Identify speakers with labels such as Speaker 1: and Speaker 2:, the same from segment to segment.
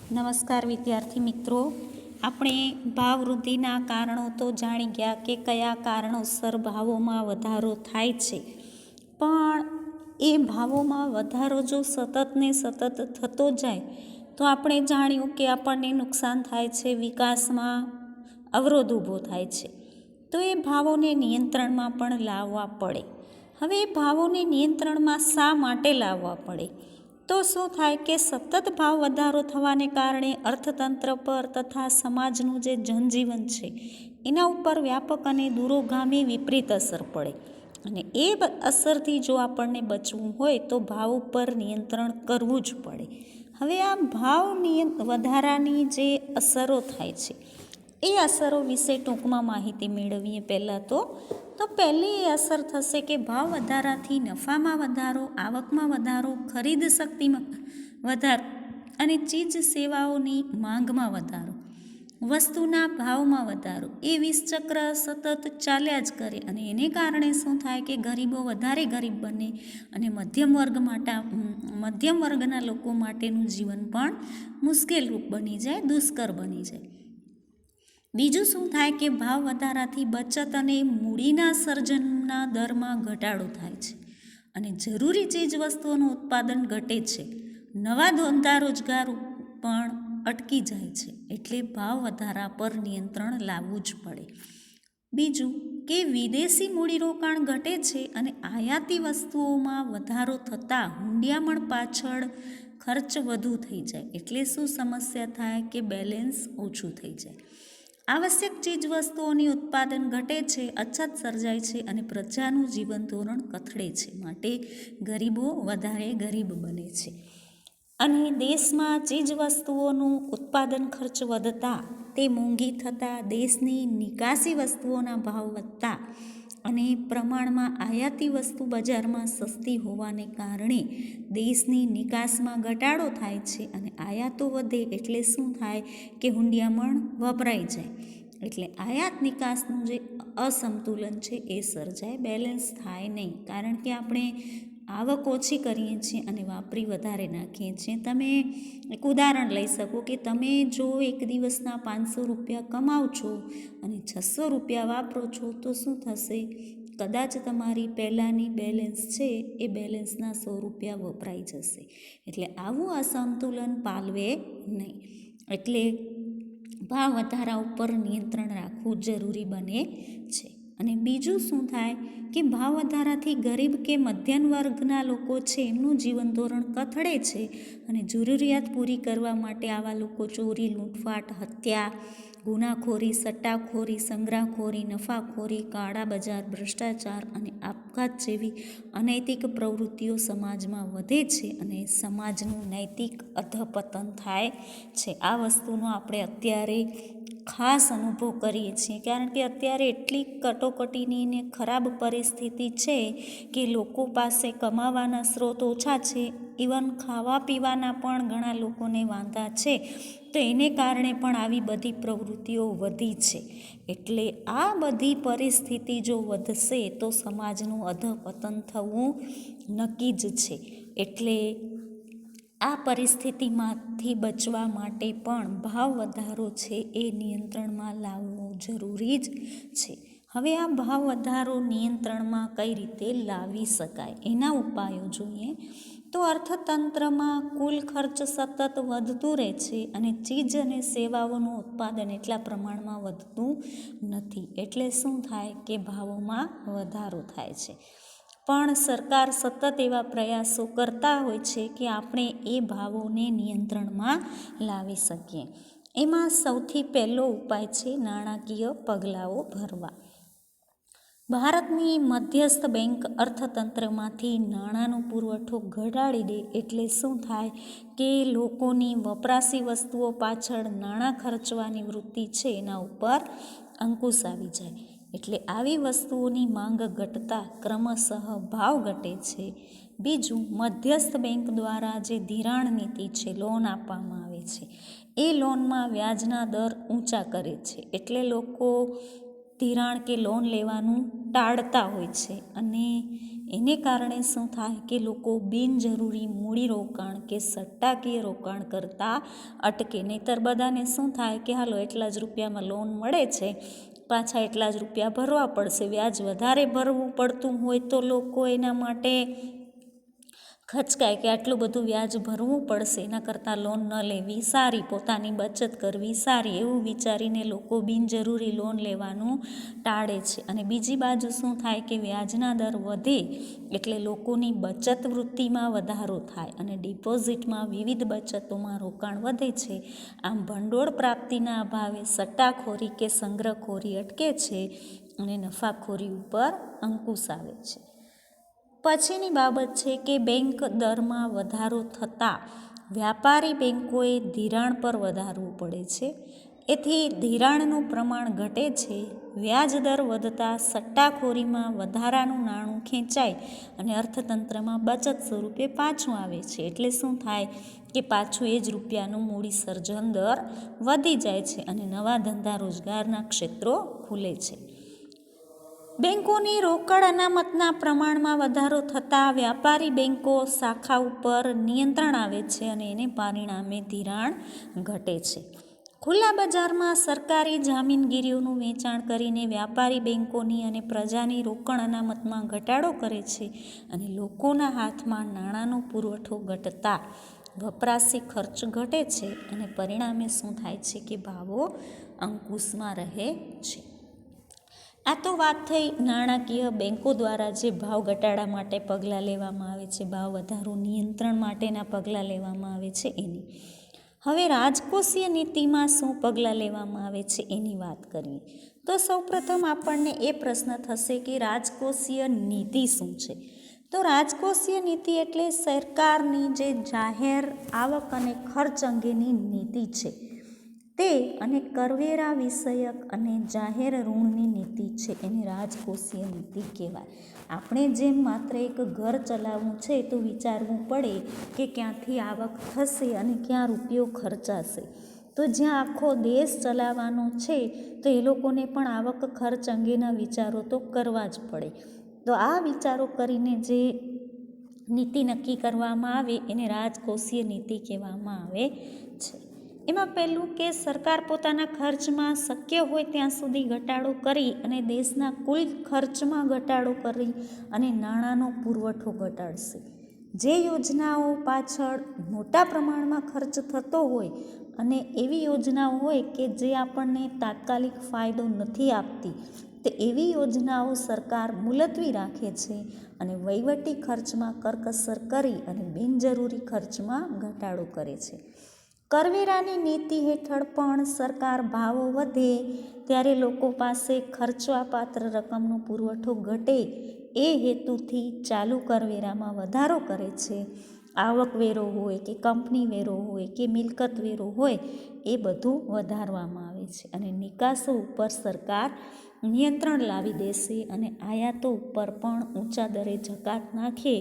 Speaker 1: નમસ્કાર વિદ્યાર્થી મિત્રો, આપણે ભાવવૃદ્ધિના કારણો તો જાણી ગયા કે કયા કારણોસર ભાવોમાં વધારો થાય છે, પણ એ ભાવોમાં વધારો જો સતત ને સતત થતો જાય તો આપણે જાણ્યું કે આપણને નુકસાન થાય છે, વિકાસમાં અવરોધ ઊભો થાય છે. તો એ ભાવોને નિયંત્રણમાં પણ લાવવા પડે. હવે એ ભાવોને નિયંત્રણમાં શા માટે લાવવા પડે? તો શું થાય કે સતત ભાવ વધારો થવાને કારણે અર્થતંત્ર પર તથા સમાજનું જે જનજીવન છે એના ઉપર વ્યાપક અને દૂરોગામી વિપરીત અસર પડે. અને એ અસરથી જો આપણને બચવું હોય તો ભાવ ઉપર નિયંત્રણ કરવું જ પડે. હવે આ ભાવ વધારાની જે અસરો થાય છે એ અસરો વિશે ટૂંકમાં માહિતી મેળવીએ. પહેલાં તો પહેલી એ અસર થશે કે ભાવ વધારાથી નફામાં વધારો, આવકમાં વધારો, ખરીદ શક્તિમાં વધારો અને ચીજ સેવાઓની માંગમાં વધારો, વસ્તુના ભાવમાં વધારો, એ વિષચક્ર સતત ચાલ્યા જ કરે. અને એને કારણે શું થાય કે ગરીબો વધારે ગરીબ બને અને મધ્યમ વર્ગના લોકો માટેનું જીવન પણ મુશ્કેલરૂપ બની જાય, દુષ્કર બની જાય. બીજું શું થાય કે ભાવ વધારાથી બચત અને મૂડીના સર્જનના દરમાં ઘટાડો થાય છે અને જરૂરી ચીજ વસ્તુઓનું ઉત્પાદન ઘટે છે. નવા ધંધા રોજગાર પણ અટકી જાય છે. એટલે ભાવ વધારા પર નિયંત્રણ લાવવું જ પડે. બીજું કે વિદેશી મૂડીરોકાણ ઘટે છે અને આયાતી વસ્તુઓમાં વધારો થતાં હુંડિયામણ પાછળ ખર્ચ વધુ થઈ જાય. એટલે શું સમસ્યા થાય કે બેલેન્સ ઓછું થઈ જાય. આવશ્યક ચીજ વસ્તુઓની ઉત્પાદન ઘટે છે, અછત સર્જાય છે અને પ્રજાનું જીવન ધોરણ કથળે છે. માટે ગરીબો વધારે ગરીબ બને છે અને દેશમાં ચીજ વસ્તુઓનું ઉત્પાદન ખર્ચ વધતા, તે મોંઘી થતાં, દેશની નિકાસી વસ્તુઓના ભાવ વધતા અને પ્રમાણમાં આયાતી વસ્તુ બજારમાં સસ્તી હોવાને કારણે દેશની નિકાસમાં ઘટાડો થાય છે અને આયાતો વધે એટલે શું થાય કે હુંડિયામણ વપરાઈ જાય. એટલે આયાત નિકાસનું જે અસંતુલન છે એ સર્જાય, બેલેન્સ થાય નહીં. કારણ કે આપણે આવક ઓછી કરીએ છીએ અને વાપરી વધારે નાખીએ છીએ. તમે એક ઉદાહરણ લઈ શકો કે તમે જો એક દિવસના 500 રૂપિયા કમાવ છો અને 600 રૂપિયા વાપરો છો તો શું થશે? કદાચ તમારી પહેલાંની બેલેન્સ છે એ બેલેન્સના 100 રૂપિયા વપરાઈ જશે. એટલે આવું અસંતુલન પાલવે નહીં. એટલે ભાવ વધારા ઉપર નિયંત્રણ રાખવું જરૂરી બને છે. અને બીજું શું થાય કે ભાવ વધારાથી ગરીબ કે મધ્યમ વર્ગના લોકો છે એમનું જીવન ધોરણ કથળે છે અને જરૂરિયાત પૂરી કરવા માટે આવા લોકો ચોરી, લૂંટફાટ, હત્યા, ગુનાખોરી, સટ્ટાખોરી, સંગ્રહખોરી, નફાખોરી, કાળા બજાર, ભ્રષ્ટાચાર અને આપઘાત જેવી અનૈતિક પ્રવૃત્તિઓ સમાજમાં વધે છે અને સમાજનું નૈતિક અધપતન થાય છે. આ વસ્તુનો આપણે અત્યારે ખાસ અનુભવ કરીએ છીએ. કારણ કે અત્યારે એટલી કટોકટીની ને ખરાબ પરિસ્થિતિ છે કે લોકો પાસે કમાવાના સ્ત્રોત ઓછા છે. ઇવન ખાવા પીવાના પણ ઘણા લોકોને વાંધા છે. તો એને કારણે પણ આવી બધી પ્રવૃત્તિઓ વધી છે. એટલે આ બધી પરિસ્થિતિ જો વધશે તો સમાજનું અધપતન થવું નક્કી જ છે. એટલે આ પરિસ્થિતિમાંથી બચવા માટે પણ ભાવ વધારો છે એ નિયંત્રણમાં લાવવો જરૂરી જ છે. હવે આ ભાવ વધારો નિયંત્રણમાં કઈ રીતે લાવી શકાય એના ઉપાયો જોઈએ. તો અર્થતંત્રમાં કુલ ખર્ચ સતત વધતું રહે છે અને ચીજ અને સેવાઓનું ઉત્પાદન એટલા પ્રમાણમાં વધતું નથી. એટલે શું થાય કે ભાવોમાં વધારો થાય છે. પણ સરકાર સતત એવા પ્રયાસો કરતા હોય છે કે આપણે એ ભાવોને નિયંત્રણમાં લાવી શકીએ. એમાં સૌથી પહેલો ઉપાય છે નાણાકીય પગલાઓ ભરવા. ભારતની મધ્યસ્થ બેંક અર્થતંત્રમાંથી નાણાંનો પુરવઠો ઘટાડી દે એટલે શું થાય કે લોકોની વપરાશી વસ્તુઓ પાછળ નાણાં ખર્ચવાની વૃત્તિ છે એના ઉપર અંકુશ આવી જાય. એટલે આવી વસ્તુઓની માંગ ઘટતા ક્રમશઃ ભાવ ઘટે છે. બીજું, મધ્યસ્થ બેંક દ્વારા જે ધિરાણ નીતિ છે, લોન આપવામાં આવે છે, એ લોનમાં વ્યાજના દર ઊંચા કરે છે. એટલે લોકો ધિરાણ કે લોન લેવાનું ટાળતા હોય છે અને એને કારણે શું થાય કે લોકો બિનજરૂરી મૂડીરોકાણ કે સટ્ટાકીય રોકાણ કરતાં અટકે. નહીંતર બધાને શું થાય કે હાલો એટલા જ રૂપિયામાં લોન મળે છે, પાછા એટલા જ રૂપિયા ભરવા પડશે, વ્યાજ વધારે ભરવું પડતું હોય તો લોકો એના માટે ખચકાય કે આટલું બધું વ્યાજ ભરવું પડશે, એના કરતાં લોન ન લેવી સારી, પોતાની બચત કરવી સારી, એવું વિચારીને લોકો બિનજરૂરી લોન લેવાનું ટાળે છે. અને બીજી બાજુ શું થાય કે વ્યાજના દર વધે એટલે લોકોની બચત વૃત્તિમાં વધારો થાય અને ડિપોઝિટમાં વિવિધ બચતોમાં રોકાણ વધે છે. આમ ભંડોળ પ્રાપ્તિના અભાવે સટ્ટાખોરી કે સંગ્રહખોરી અટકે છે અને નફાખોરી ઉપર અંકુશ આવે છે. પછીની બાબત છે કે બેંક દરમાં વધારો થતાં વ્યાપારી બેંકોએ ધિરાણ પર વધારવું પડે છે. એથી ધિરાણનું પ્રમાણ ઘટે છે. વ્યાજ દર વધતાં સટ્ટાખોરીમાં વધારાનું નાણું ખેંચાય અને અર્થતંત્રમાં બચત સ્વરૂપે પાછું આવે છે. એટલે શું થાય કે પાછું એ જ રૂપિયાનું મૂડી સર્જન દર વધી જાય છે અને નવા ધંધા રોજગારના ક્ષેત્રો ખુલે છે. બેંકોની રોકડ અનામતના પ્રમાણમાં વધારો થતાં વ્યાપારી બેંકો શાખા ઉપર નિયંત્રણ આવે છે અને એને પરિણામે ધિરાણ ઘટે છે. ખુલ્લા બજારમાં સરકારી જામીનગીરીઓનું વેચાણ કરીને વ્યાપારી બેંકોની અને પ્રજાની રોકડ અનામતમાં ઘટાડો કરે છે અને લોકોના હાથમાં નાણાંનો પુરવઠો ઘટતા વપરાશી ખર્ચ ઘટે છે અને પરિણામે શું થાય છે કે ભાવો અંકુશમાં રહે છે. આ તો વાત થઈ નાણાકીય બેંકો દ્વારા જે ભાવ ઘટાડા માટે પગલાં લેવામાં આવે છે, ભાવ વધારો નિયંત્રણ માટેના પગલાં લેવામાં આવે છે એની. હવે રાજકોષીય નીતિમાં શું પગલાં લેવામાં આવે છે એની વાત કરીએ તો સૌપ્રથમ આપણને એ પ્રશ્ન થશે કે રાજકોષીય નીતિ શું છે. તો રાજકોષીય નીતિ એટલે સરકારની જે જાહેર આવક અને ખર્ચ અંગેની નીતિ છે તે, અને કરવેરા વિષયક અને જાહેર ઋણની નીતિ છે, એને રાજકોષીય નીતિ કહેવાય. આપણે જેમ માત્ર એક ઘર ચલાવવું છે તો વિચારવું પડે કે ક્યાંથી આવક થશે અને ક્યાં રૂપિયો ખર્ચાશે. તો જ્યાં આખો દેશ ચલાવવાનો છે તો એ લોકોને પણ આવક ખર્ચ અંગેના વિચારો તો કરવા જ પડે. તો આ વિચારો કરીને જે નીતિ નક્કી કરવામાં આવે એને રાજકોષીય નીતિ કહેવામાં આવે છે. એમાં પહેલું કે સરકાર પોતાના ખર્ચમાં શક્ય હોય ત્યાં સુધી ઘટાડો કરી અને દેશના કુલ ખર્ચમાં ઘટાડો કરી અને નાણાંનો પુરવઠો ઘટાડશે. જે યોજનાઓ પાછળ મોટા પ્રમાણમાં ખર્ચ થતો હોય અને એવી યોજનાઓ હોય કે જે આપણને તાત્કાલિક ફાયદો નથી આપતી, તો એવી યોજનાઓ સરકાર મુલતવી રાખે છે અને વહીવટી ખર્ચમાં કરકસર કરી અને બિનજરૂરી ખર્ચમાં ઘટાડો કરે છે. કરવેરાની નીતિ હેઠળ પણ સરકાર ભાવો વધે ત્યારે લોકો પાસે ખર્ચવાપાત્ર રકમનો પુરવઠો ઘટે એ હેતુથી ચાલુ કરવેરામાં વધારો કરે છે. આવકવેરો હોય કે કંપની વેરો હોય કે મિલકત વેરો હોય એ બધું વધારવામાં આવે છે અને નિકાસો ઉપર સરકાર નિયંત્રણ લાવી દેશે અને આયાતો ઉપર પણ ઊંચા દરે જકાત નાખે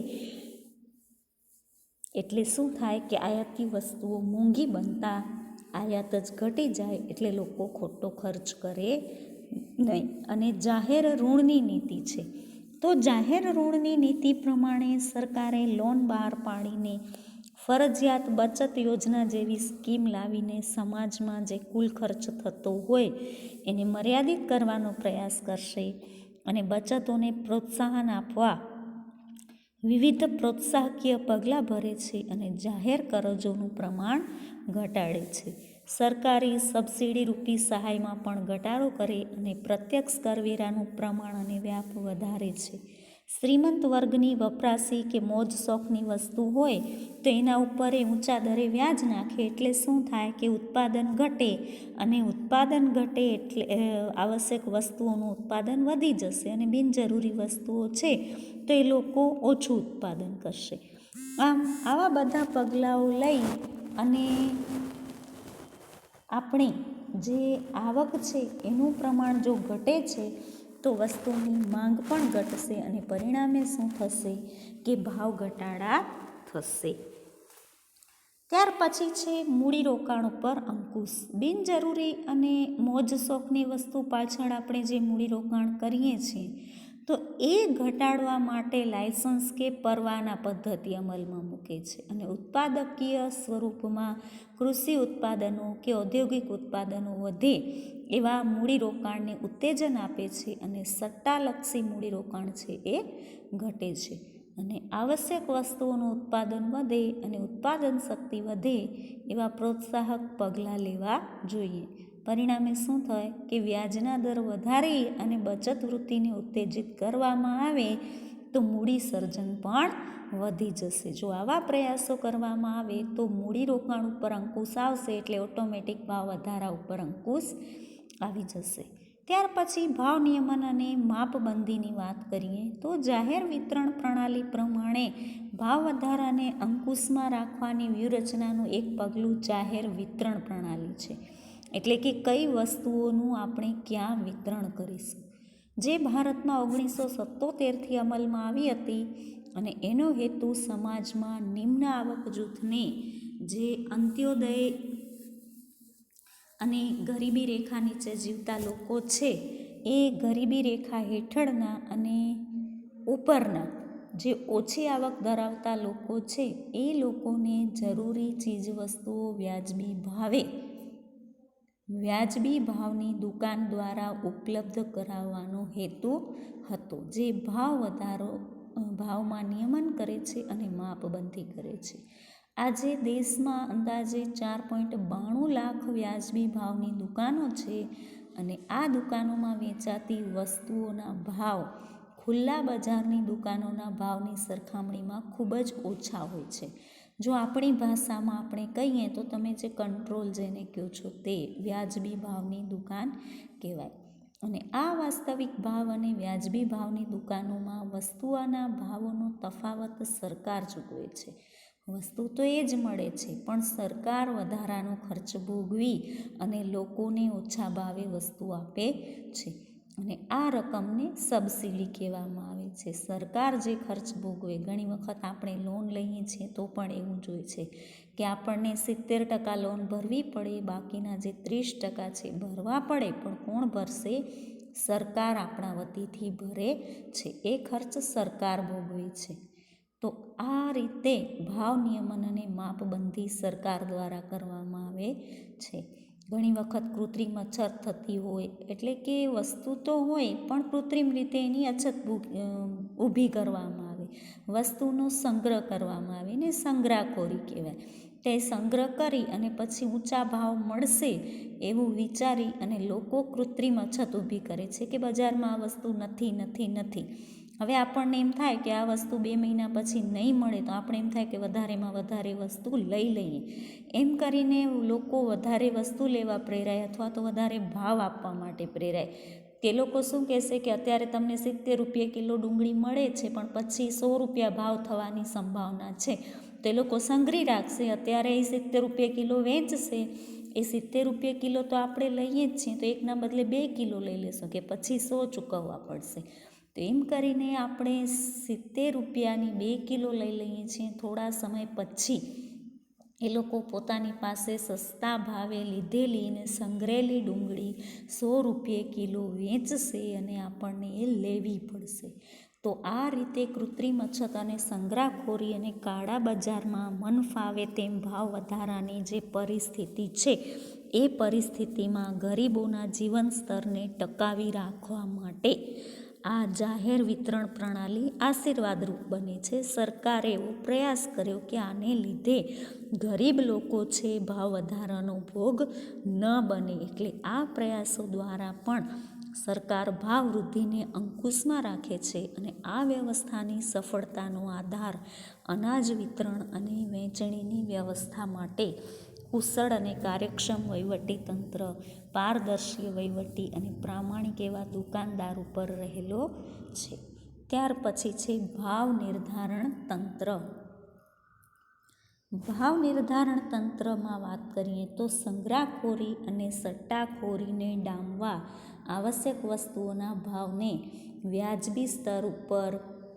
Speaker 1: એટલે શું થાય કે આયાતી વસ્તુઓ મોંઘી બનતા આયાત જ ઘટી જાય એટલે લોકો ખોટો ખર્ચ કરે નહીં. અને જાહેર ઋણની નીતિ છે. તો જાહેર ઋણની નીતિ પ્રમાણે સરકારે લોન બહાર પાડીને ફરજિયાત બચત યોજના જેવી સ્કીમ લાવીને સમાજમાં જે કુલ ખર્ચ થતો હોય એને મર્યાદિત કરવાનો પ્રયાસ કરશે અને બચતોને પ્રોત્સાહન આપવા વિવિધ પ્રોત્સાહકીય પગલાં ભરે છે અને જાહેર કરજોનું પ્રમાણ ઘટાડે છે. સરકારી સબસિડી રૂપી સહાયમાં પણ ઘટાડો કરે અને પ્રત્યક્ષ કરવેરાનું પ્રમાણ અને વ્યાપ વધારે છે. શ્રીમંત વર્ગની વપરાશી કે મોજ શોખની વસ્તુ હોય તો એના ઉપર એ ઊંચા દરે વ્યાજ નાખે એટલે શું થાય કે ઉત્પાદન ઘટે અને ઉત્પાદન ઘટે એટલે આવશ્યક વસ્તુઓનું ઉત્પાદન વધી જશે અને બિનજરૂરી વસ્તુઓ છે તો એ લોકો ઓછું ઉત્પાદન કરશે. આમ આવા બધા પગલાઓ લઈ અને આપણે જે આવક છે એનું પ્રમાણ જો ઘટે છે તો વસ્તુની માંગ પણ ઘટશે અને પરિણામે શું થશે કે ભાવ ઘટાડા થશે. ત્યાર પછી છે મૂડીરોકાણ ઉપર અંકુશ. બિનજરૂરી અને મોજ શોખની વસ્તુ પાછળ આપણે જે મૂડીરોકાણ કરીએ છીએ તો એ ઘટાડવા માટે લાયસન્સ કે પરવાના પદ્ધતિ અમલમાં મૂકે છે અને ઉત્પાદકીય સ્વરૂપમાં કૃષિ ઉત્પાદનો કે ઔદ્યોગિક ઉત્પાદનો વધે એવા મૂડીરોકાણને ઉત્તેજન આપે છે અને સટ્ટાલક્ષી મૂડીરોકાણ છે એ ઘટે છે અને આવશ્યક વસ્તુઓનું ઉત્પાદન વધે અને ઉત્પાદન શક્તિ વધે એવા પ્રોત્સાહક પગલાં લેવા જોઈએ. પરિણામે શું થાય કે વ્યાજના દર વધારી અને બચત વૃત્તિને ઉત્તેજિત કરવામાં આવે તો મૂડી સર્જન પણ વધી જશે. જો આવા પ્રયાસો કરવામાં આવે તો મૂડીરોકાણ ઉપર અંકુશ આવશે એટલે ઓટોમેટિક ભાવ વધારા ઉપર અંકુશ આવી જશે. ત્યાર પછી ભાવ નિયમન અને માપબંધીની વાત કરીએ તો જાહેર વિતરણ પ્રણાલી પ્રમાણે ભાવ વધારાને અંકુશમાં રાખવાની વ્યૂહરચનાનું એક પગલું જાહેર વિતરણ પ્રણાલી છે. એટલે કે કઈ વસ્તુઓનું આપણે ક્યાં વિતરણ કરીશું, જે ભારતમાં 1977થી અમલમાં આવી હતી અને એનો હેતુ સમાજમાં નિમ્ન આવક જૂથને જે અંત્યોદય અને ગરીબી રેખા નીચે જીવતા લોકો છે એ ગરીબી રેખા હેઠળના અને ઉપરના જે ઓછી આવક ધરાવતા લોકો છે એ લોકોને જરૂરી ચીજવસ્તુઓ વ્યાજબી ભાવની દુકાન દ્વારા ઉપલબ્ધ કરાવવાનો હેતુ હતો, જે ભાવમાં નિયમન કરે છે અને માપબંધી કરે છે. આજે દેશમાં અંદાજે 4.92 લાખ વ્યાજબી ભાવની દુકાનો છે અને આ દુકાનોમાં વેચાતી વસ્તુઓના ભાવ ખુલ્લા બજારની દુકાનોના ભાવની સરખામણીમાં ખૂબ જ ઓછા હોય છે. જો આપણી ભાષામાં આપણે કહીએ તો તમે જે કંટ્રોલ જેને કહો છો તે વ્યાજબી ભાવની દુકાન કહેવાય. અને આ વાસ્તવિક ભાવ અને વ્યાજબી ભાવની દુકાનોમાં વસ્તુઓના ભાવોનો તફાવત સરકાર ચૂકવે છે. વસ્તુ તો એ જ મળે છે પણ સરકાર વધારાનો ખર્ચ ભોગવી અને લોકોને ઓછા ભાવે વસ્તુ આપે છે અને આ રકમને સબસિડી કહેવામાં આવે છે. સરકાર જે ખર્ચ ભોગવે, ઘણી વખત આપણે લોન લઈએ છીએ તો પણ એવું જોઈએ છે કે આપણને 70% લોન ભરવી પડે, બાકીના જે 30% છે ભરવા પડે, પણ કોણ ભરશે? સરકાર આપણા વતીથી ભરે છે. એ ખર્ચ સરકાર ભોગવે છે. તો આ રીતે ભાવ નિયમન અને માપબંધી સરકાર દ્વારા કરવામાં આવે છે. ઘણી વખત કૃત્રિમ અછત થતી હોય, એટલે કે વસ્તુ તો હોય પણ કૃત્રિમ રીતે એની અછત ઊભી કરવામાં આવે, વસ્તુનો સંગ્રહ કરવામાં આવે ને સંગ્રહખોરી કહેવાય. તે સંગ્રહ કરી અને પછી ઊંચા ભાવ મળશે એવું વિચારી અને લોકો કૃત્રિમ અછત ઊભી કરે છે કે બજારમાં આ વસ્તુ નથી. હવે આપણને એમ થાય કે આ વસ્તુ 2 મહિના પછી નહીં મળે તો આપણે એમ થાય કે વધારેમાં વધારે વસ્તુ લઈ લઈએ. એમ કરીને લોકો વધારે વસ્તુ લેવા પ્રેરાય અથવા તો વધારે ભાવ આપવા માટે પ્રેરાય. તે લોકો શું કહેશે કે અત્યારે તમને 70 રૂપિયા કિલો ડુંગળી મળે છે પણ પછી 100 રૂપિયા ભાવ થવાની સંભાવના છે. તે લોકો સંગ્રહી રાખશે, અત્યારે એ 70 રૂપિયા કિલો વેચશે. એ 70 રૂપિયા કિલો તો આપણે લઈએ જ છીએ, તો એકના બદલે 2 કિલો લઈ લેશો કે પછી 100 ચૂકવવા પડશે. તો એમ કરીને આપણે 70 રૂપિયાની 2 કિલો લઈ લઈએ છીએ. થોડા સમય પછી એ લોકો પોતાની પાસે સસ્તા ભાવે લીધેલી અને સંગ્રહેલી ડુંગળી 100 રૂપિયે કિલો વેચશે અને આપણને એ લેવી પડશે. તો આ રીતે કૃત્રિમ અછત અને સંગ્રહખોરી અને કાળા બજારમાં મન ફાવે તેમ ભાવ વધારાની જે પરિસ્થિતિ છે એ પરિસ્થિતિમાં ગરીબોના જીવન સ્તરને ટકાવી રાખવા માટે આ જાહેર વિતરણ પ્રણાલી આશીર્વાદરૂપ બને છે. સરકારે એવો પ્રયાસ કર્યો કે આને લીધે ગરીબ લોકો છે ભાવ વધારાનો ભોગ ન બને, એટલે આ પ્રયાસો દ્વારા પણ સરકાર ભાવ વૃદ્ધિને અંકુશમાં રાખે છે અને આ વ્યવસ્થાની સફળતાનો આધાર અનાજ વિતરણ અને વહેંચણીની વ્યવસ્થા માટે કુશળ અને કાર્યક્ષમ વહીવટીતંત્ર, પારદર્શી વહીવટી અને પ્રામાણિક એવા દુકાનદાર ઉપર રહેલો છે. ત્યાર પછી છે ભાવ નિર્ધારણ તંત્ર. ભાવ નિર્ધારણ તંત્રમાં વાત કરીએ તો સંગ્રહખોરી અને સટ્ટાખોરીને ડામવા, આવશ્યક વસ્તુઓના ભાવને વ્યાજબી સ્તર ઉપર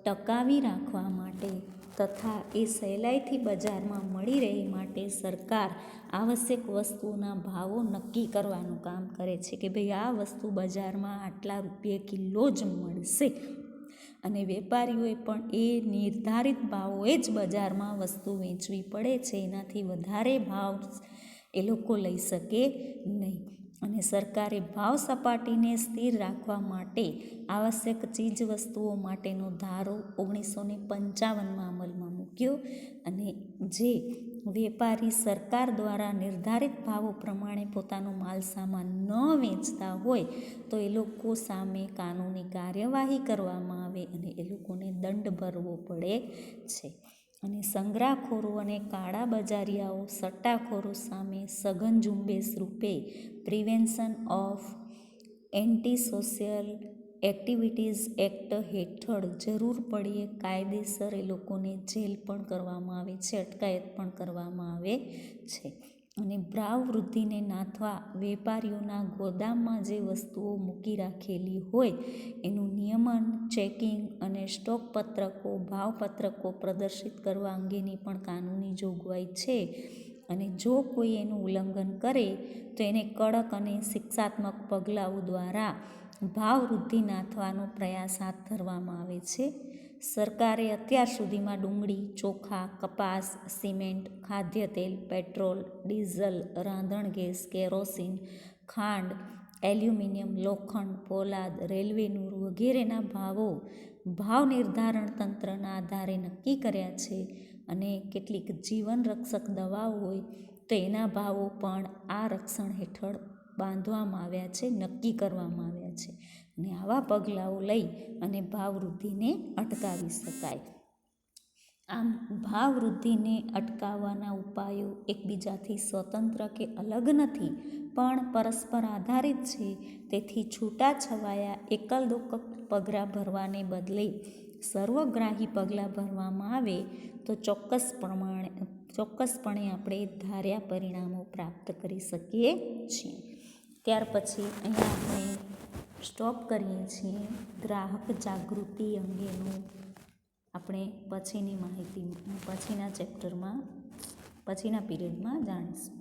Speaker 1: ટકાવી રાખવા માટે તથા એ સહેલાઈથી બજારમાં મળી રહે માટે સરકાર આવશ્યક વસ્તુઓના ભાવો નક્કી કરવાનું કામ કરે છે કે ભાઈ આ વસ્તુ બજારમાં આટલા રૂપિયે કિલો જ મળશે. અને વેપારીઓએ પણ એ નિર્ધારિત ભાવોએ જ બજારમાં વસ્તુ વેચવી પડે છે. એનાથી વધારે ભાવ એ લોકો લઈ શકે નહીં. અને સરકારે ભાવ સપાટીને સ્થિર રાખવા માટે આવશ્યક ચીજ વસ્તુઓ માટેનો ધારો 1955માં અમલમાં મૂક્યો. અને જે વેપારી સરકાર દ્વારા નિર્ધારિત ભાવો પ્રમાણે પોતાનો માલ સામાન ન વેચતા હોય તો એ લોકો સામે કાનૂની કાર્યવાહી કરવામાં આવે અને એ લોકોને દંડ ભરવો પડે છે. અને સંગ્રહખોરો અને કાળા બજારિયાઓ સટ્ટાખોરો સામે સઘન ઝુંબેશ રૂપે prevention of anti social activities act હેઠળ જરૂર પડીએ કાયદેસર એ લોકોને જેલ પણ કરવામાં આવે છે, અટકાયત પણ કરવામાં આવે છે. અને ભાવ વૃદ્ધિને નાથવા વેપારીઓના ગોદામમાં જે વસ્તુઓ મૂકી રાખેલી હોય એનું નિયમન, ચેકિંગ અને સ્ટોક પત્રકો, ભાવપત્રકો પ્રદર્શિત કરવા અંગેની પણ કાનૂની જોગવાઈ છે. અને જો કોઈ એનું ઉલ્લંઘન કરે તો એને કડક અને શિક્ષાત્મક પગલાઓ દ્વારા ભાવ વૃદ્ધિ નાથવાનો પ્રયાસ હાથ ધરવામાં આવે છે. સરકારે અત્યાર સુધીમાં ડુંગળી, ચોખા, કપાસ, સિમેન્ટ, ખાદ્ય તેલ, પેટ્રોલ, ડીઝલ, રાંધણ ગેસ, કેરોસીન, ખાંડ, એલ્યુમિનિયમ, લોખંડ, પોલાદ, રેલવેનું વગેરેના ભાવો ભાવ નિર્ધારણ તંત્રના આધારે નક્કી કર્યા છે. અને કેટલીક જીવન રક્ષક દવાઓ હોય તો એના ભાવો પણ આ રક્ષણ હેઠળ બાંધવામાં આવ્યા છે, નક્કી કરવામાં આવ્યા છે. અને આવા પગલાઓ લઈ અને ભાવ વૃદ્ધિને અટકાવી શકાય. આમ ભાવ વૃદ્ધિને અટકાવવાના ઉપાયો એકબીજાથી સ્વતંત્ર કે અલગ નથી, પણ પરસ્પર આધારિત છે. તેથી છૂટાછવાયા એકલ દોકલ પગલાં ભરવાને બદલે સર્વગ્રાહી પગલાં ભરવામાં આવે તો ચોક્કસપણે આપણે ધાર્યા પરિણામો પ્રાપ્ત કરી શકીએ છીએ. ત્યાર પછી અહીંયા આપણે સ્ટોપ કરીએ છીએ. ગ્રાહક જાગૃતિ અંગેનું આપણે પછીની માહિતી પછીના ચેપ્ટરમાં પછીના પીરિયડમાં જાણીશું.